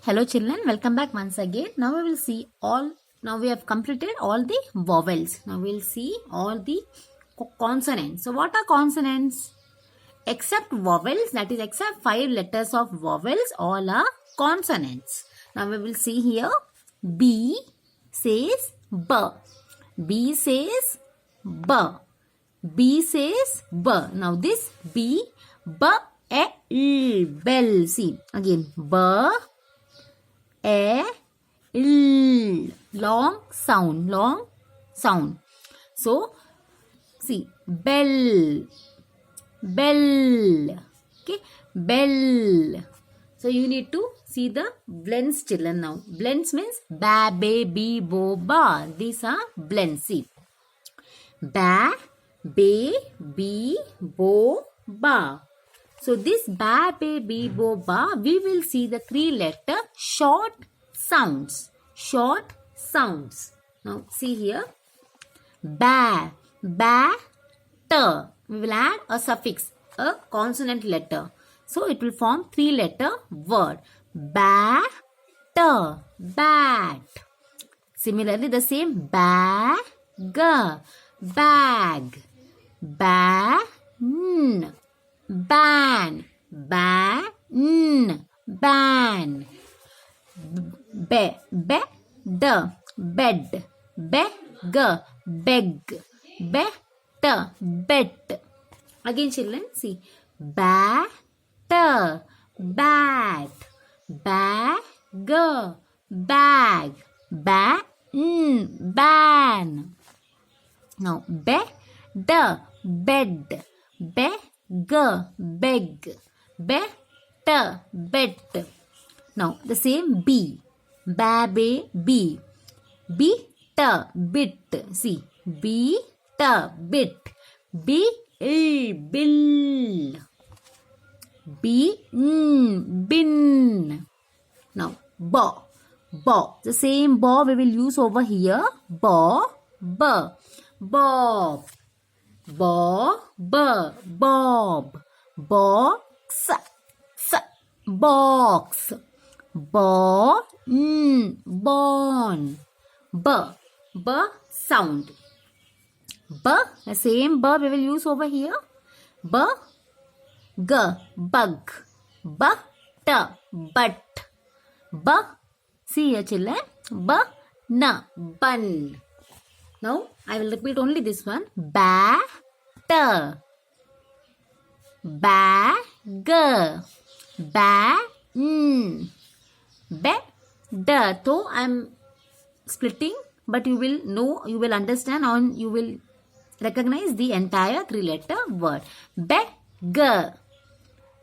Hello children, welcome back once again. Now we will see now we have completed all the vowels. Now we will see all the consonants. So what are consonants? Except vowels, that is except 5 letters of vowels, all are consonants. Now we will see here B says B. B says B. B says B. Now this B, L, bell. See again B, A, L, long sound. So, see, bell, okay, bell. So, you need to see the blends children now. Blends means ba, be, bi, bo, ba. These are blends. See, ba, be, bi, bo, ba. So, this ba, be, bi, bo, ba, we will see the 3-letter short sounds. Short sounds. Now, see here. Ba, t. We will add a suffix, a consonant letter. So, it will form 3-letter word. Bat, bat. Similarly, the same bag, bag. Ban, ban, ban. Bed, bed. Beg, bet. Again children, see. Bat, bat. Bag, bag. Ban. Now, bed, bed. Beg, bet. Now, the same B. Babe, B. Bit. See. Bit. Bill. Bin. Now, bo. The same bo we will use over here. Bob. Bob. Box. Box. Born. Sound. The same we will use over here. Bug. But. See here children. Bun. Now I will repeat only this one. Bag. Bed. So I am splitting, but you will know, you will understand, and you will recognize the entire 3-letter word. Beggar.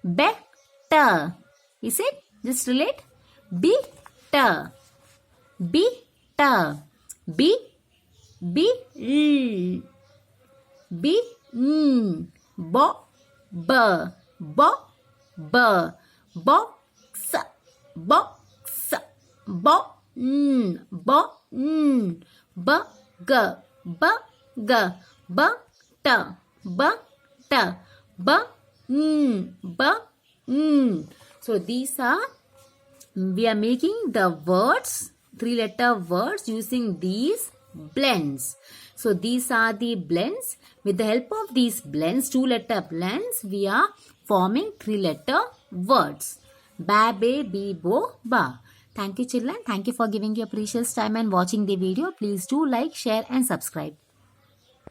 Better. Is it? Just relate. Bitter. Bill. Box. So these are, we are making the words, 3-letter words using these blends. So these are the blends. With the help of these blends, 2-letter blends, we are forming 3-letter words. Ba, be, bi, bo, ba. Thank you children. Thank you for giving your precious time and watching the video. Please do like, share and subscribe.